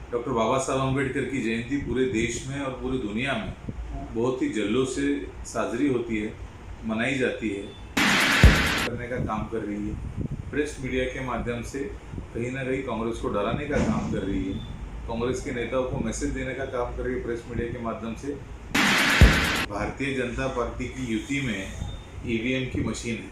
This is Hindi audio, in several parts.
डॉक्टर बाबा साहब अम्बेडकर की जयंती पूरे देश में और पूरी दुनिया में बहुत ही जल्लोष से साजरी होती है, मनाई जाती है, करने का काम कर रही है। प्रेस मीडिया के माध्यम से कहीं ना कहीं कांग्रेस को डराने का काम कर रही है, कांग्रेस के नेताओं को मैसेज देने का काम कर रही है। प्रेस मीडिया के माध्यम से भारतीय जनता पार्टी की युति में ईवीएम की मशीन है,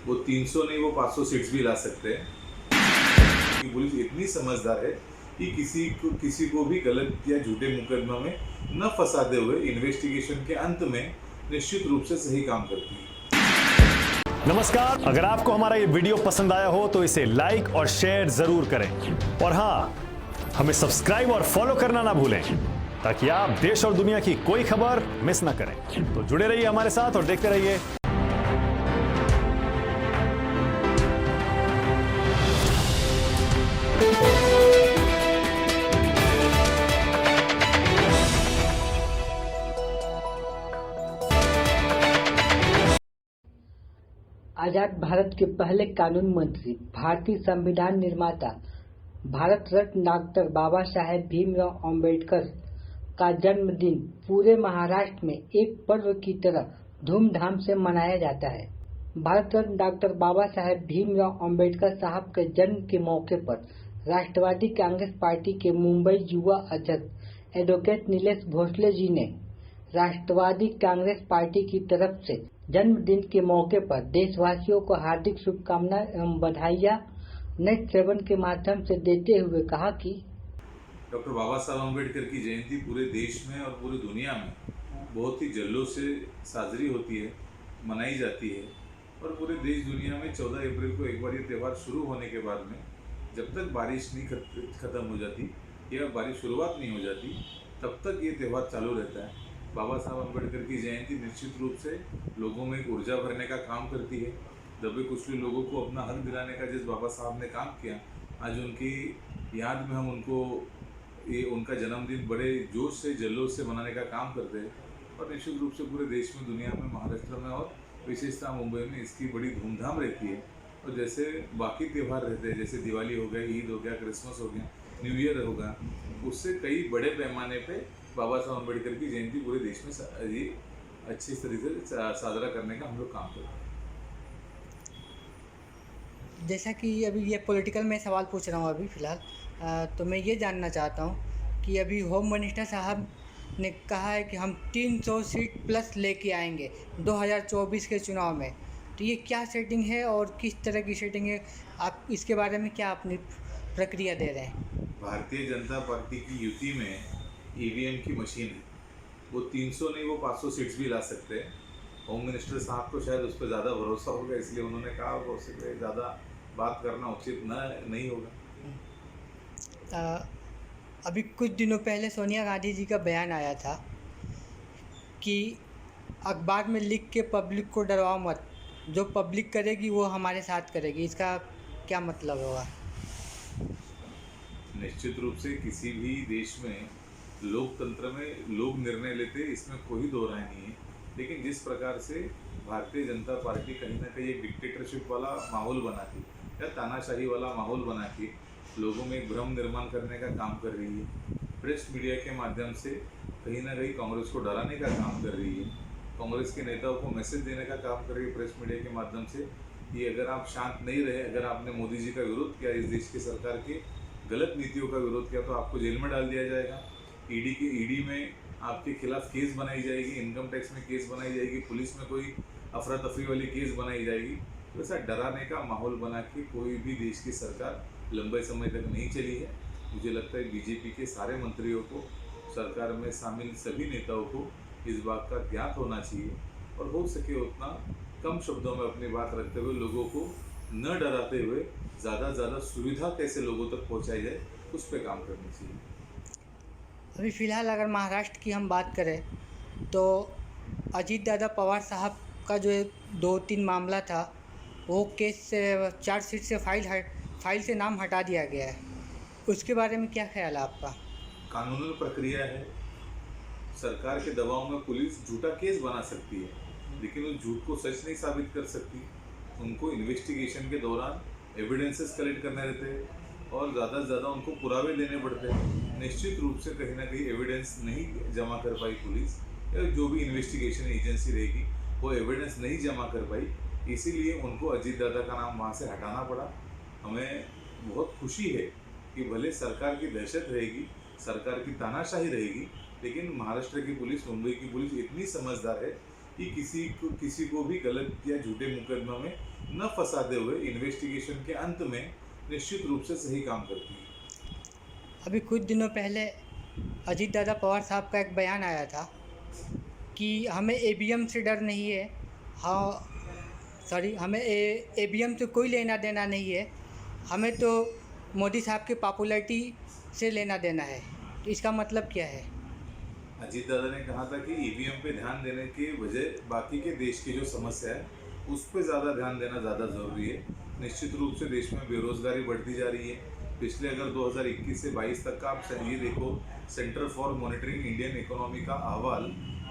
वो 300 नहीं वो 500 सीट्स भी ला सकते हैं। पुलिस इतनी समझदार है कि किसी को भी गलत या झूठे मुकदमा में न फंसाते हुए इन्वेस्टिगेशन के अंत में निश्चित रूप से सही काम करती है। नमस्कार, अगर आपको हमारा ये वीडियो पसंद आया हो तो इसे लाइक और शेयर जरूर करें और हाँ, हमें सब्सक्राइब और फॉलो करना ना भूलें ताकि आप देश और दुनिया की कोई खबर मिस ना करें। तो जुड़े रहिए हमारे साथ और देखते रहिए। आजाद भारत के पहले कानून मंत्री, भारतीय संविधान निर्माता, भारत रत्न डॉक्टर बाबा साहेब भीमराव अंबेडकर का जन्मदिन पूरे महाराष्ट्र में एक पर्व की तरह धूमधाम से मनाया जाता है। भारत रत्न डॉक्टर बाबा साहेब भीमराव अंबेडकर साहब के जन्म के मौके पर राष्ट्रवादी कांग्रेस पार्टी के मुंबई युवा अध्यक्ष एडवोकेट नीलेश भोसले जी ने राष्ट्रवादी कांग्रेस पार्टी की तरफ से जन्मदिन के मौके पर देशवासियों को हार्दिक शुभकामनाएं एवं बधाइयां नेट सेवन के माध्यम से देते हुए कहा कि डॉक्टर बाबा साहब अम्बेडकर की जयंती पूरे देश में और पूरी दुनिया में बहुत ही जल्लोष से साजरी होती है, मनाई जाती है। और पूरे देश दुनिया में 14 अप्रैल को एक बार ये त्यौहार शुरू होने के बाद में जब तक बारिश नहीं खत्म हो जाती या बारिश शुरुआत नहीं हो जाती तब तक ये त्यौहार चालू रहता है। बाबा साहब अम्बेडकर की जयंती निश्चित रूप से लोगों में एक ऊर्जा भरने का काम करती है। दबे कुचले लोगों को अपना हक दिलाने का जिस बाबा साहब ने काम किया, आज उनकी याद में हम उनका जन्मदिन बड़े जोश से जल्लोष से मनाने का काम करते हैं। और निश्चित रूप से पूरे देश में, दुनिया में, महाराष्ट्र में और विशेषता मुंबई में इसकी बड़ी धूमधाम रहती है। और जैसे बाकी त्यौहार रहते हैं, जैसे दिवाली हो गया, ईद हो गया, क्रिसमस हो गया, न्यू ईयर होगा, उससे कई बड़े पैमाने पे बाबा साहब अम्बेडकर की जयंती पूरे देश में अच्छी तरीके से साजरा करने का हम लोग काम करते हैं। जैसा कि अभी ये पॉलिटिकल में सवाल पूछ रहा हूँ अभी फ़िलहाल, तो मैं ये जानना चाहता हूँ कि अभी होम मिनिस्टर साहब ने कहा है कि हम 300 सीट प्लस लेके आएंगे 2024 के चुनाव में, तो ये क्या सेटिंग है और किस तरह की सेटिंग है? आप इसके बारे में क्या अपनी प्रक्रिया दे रहे हैं? भारतीय जनता पार्टी की युति में ईवीएम की मशीन है, वो 300 नहीं वो 500 सीट्स भी ला सकते हैं। होम मिनिस्टर साहब को शायद उस पर ज़्यादा भरोसा होगा, इसलिए उन्होंने कहा होगा उससे ज़्यादा बात करना उचित नहीं होगा। अभी कुछ दिनों पहले सोनिया गांधी जी का बयान आया था कि अखबार में लिख के पब्लिक को डरवाओ मत, जो पब्लिक करेगी वो हमारे साथ करेगी। इसका क्या मतलब होगा? निश्चित रूप से किसी भी देश में लोकतंत्र में लोग निर्णय लेते, इसमें कोई दो राय नहीं है। लेकिन जिस प्रकार से भारतीय जनता पार्टी कहीं ना कहीं एक डिक्टेटरशिप वाला माहौल बना के या तानाशाही वाला माहौल बना के लोगों में एक भ्रम निर्माण करने का काम कर रही है, प्रेस मीडिया के माध्यम से कहीं ना कहीं कांग्रेस को डराने का काम कर रही है, कांग्रेस के नेताओं को मैसेज देने का काम कर रही है प्रेस मीडिया के माध्यम से कि अगर आप शांत नहीं रहे, अगर आपने मोदी जी का विरोध किया, इस देश की सरकार के गलत नीतियों का विरोध किया, तो आपको जेल में डाल दिया जाएगा। ईडी में आपके खिलाफ केस बनाई जाएगी, इनकम टैक्स में केस बनाई जाएगी, पुलिस में कोई अफरा तफरी वाली केस बनाई जाएगी। तो ऐसा डराने का माहौल बना के कोई भी देश की सरकार लंबे समय तक नहीं चली है। मुझे लगता है बीजेपी के सारे मंत्रियों को, सरकार में शामिल सभी नेताओं को इस बात का ज्ञात होना चाहिए और हो सके उतना कम शब्दों में अपनी बात रखते हुए लोगों को न डराते हुए ज़्यादा सुविधा कैसे लोगों तक पहुँचाई जाए उस पर काम करनी चाहिए। अभी फ़िलहाल अगर महाराष्ट्र की हम बात करें तो अजीत दादा पवार साहब का जो 2-3 मामला था, वो केस से चार्जशीट से फाइल से नाम हटा दिया गया है। उसके बारे में क्या ख्याल है आपका? कानूनी प्रक्रिया है, सरकार के दबाव में पुलिस झूठा केस बना सकती है, लेकिन उस झूठ को सच नहीं साबित कर सकती। उनको इन्वेस्टिगेशन के दौरान एविडेंसेस कलेक्ट करने रहते हैं और ज़्यादा से ज़्यादा उनको पुरावे देने पड़ते हैं। निश्चित रूप से कहीं ना कहीं एविडेंस नहीं जमा कर पाई पुलिस या जो भी इन्वेस्टिगेशन एजेंसी रहेगी वो एविडेंस नहीं जमा कर पाई, इसीलिए उनको अजीत दादा का नाम वहाँ से हटाना पड़ा। हमें बहुत खुशी है कि भले सरकार की दहशत रहेगी, सरकार की तानाशाही रहेगी, लेकिन महाराष्ट्र की पुलिस, मुंबई की पुलिस इतनी समझदार है कि किसी को भी गलत या झूठे मुकदमा में न फंसाते हुए इन्वेस्टिगेशन के अंत में निश्चित रूप से सही काम करती है। अभी कुछ दिनों पहले अजीत दादा पवार साहब का एक बयान आया था कि हमें ईवीएम से डर नहीं है, हमें ईवीएम से कोई लेना देना नहीं है, हमें तो मोदी साहब की पॉपुलैरिटी से लेना देना है। तो इसका मतलब क्या है? अजीत दादा ने कहा था कि ईवीएम पे ध्यान देने के बजाय बाकी के देश की जो समस्या है उस पर ज़्यादा ध्यान देना ज़्यादा ज़रूरी है। निश्चित रूप से देश में बेरोज़गारी बढ़ती जा रही है। पिछले अगर 2021 से 22 तक का आप ये देखो centre for monitoring Indian economy का अहवाल,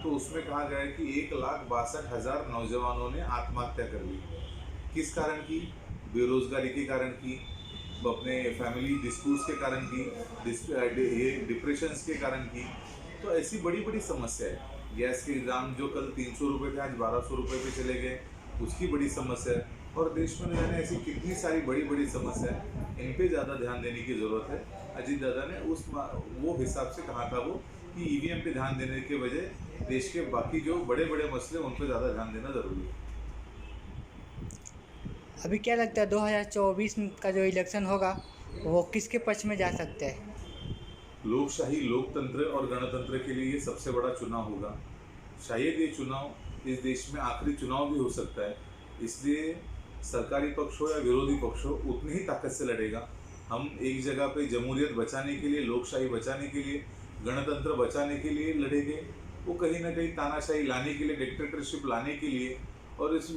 तो उसमें कहा गया है कि 1,62,000 नौजवानों ने आत्महत्या कर ली। किस कारण की? बेरोज़गारी के कारण की, अपने फैमिली डिस्प्यूट्स के कारण की, डिप्रेशंस के कारण की। तो ऐसी बड़ी बड़ी समस्या है। गैस के दाम जो कल 300 रुपये थे आज 1200 रुपये पे चले गए, उसकी बड़ी समस्या है। और देश में जाने ऐसी कितनी सारी बड़ी बड़ी समस्या है, इन पे ज़्यादा ध्यान देने की ज़रूरत है। अजीत दादा ने वो हिसाब से कहा था वो कि ईवीएम पे ध्यान देने के बजाय देश के बाकी जो बड़े बड़े मसले उन पे ज़्यादा ध्यान देना ज़रूरी है। अभी क्या लगता है 2024 का जो इलेक्शन होगा वो किसके पक्ष में जा सकता है? लोकशाही, लोकतंत्र और गणतंत्र के लिए ये सबसे बड़ा चुनाव होगा। शायद ये चुनाव इस देश में आखिरी चुनाव भी हो सकता है, इसलिए सरकारी पक्ष हो या विरोधी पक्ष हो उतनी ही ताकत से लड़ेगा। हम एक जगह पे जमहूरियत बचाने के लिए, लोकशाही बचाने के लिए, गणतंत्र बचाने के लिए लड़ेंगे, वो कहीं ना कहीं तानाशाही लाने के लिए, डिक्टेटरशिप लाने के लिए, और इस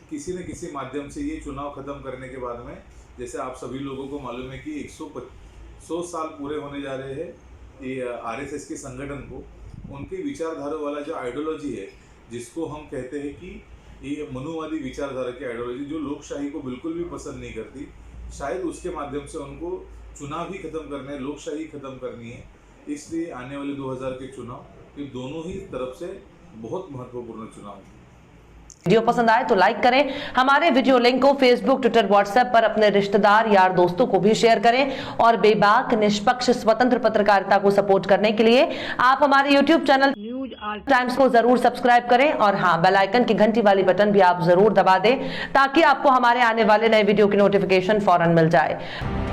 किसी न किसी माध्यम से ये चुनाव ख़त्म करने के बाद में, जैसे आप सभी लोगों को मालूम है कि 100 साल पूरे होने जा रहे हैं ये आरएसएस के संगठन को। उनके विचारधारा वाला जो आइडियोलॉजी है, जिसको हम कहते हैं कि ये मनुवादी विचारधारा की आइडियोलॉजी, जो लोकशाही को बिल्कुल भी पसंद नहीं करती, शायद उसके माध्यम से उनको चुनाव ही खत्म करना है, लोकशाही खत्म करनी है। इसलिए आने वाले 2000 के चुनाव ये दोनों ही तरफ से बहुत महत्वपूर्ण चुनाव है। वीडियो पसंद आए तो लाइक करें। हमारे वीडियो लिंक को फेसबुक, ट्विटर, व्हाट्सएप पर अपने रिश्तेदार, यार, दोस्तों को भी शेयर करें। और बेबाक, निष्पक्ष, स्वतंत्र पत्रकारिता को सपोर्ट करने के लिए आप हमारे YouTube channel news all times को जरूर सब्सक्राइब करें। और हाँ, बेल आइकन की घंटी वाली बटन भी आप जरूर दबा दें ताकि आपको हमारे आने वाले नए वीडियो की नोटिफिकेशन फौरन मिल जाए।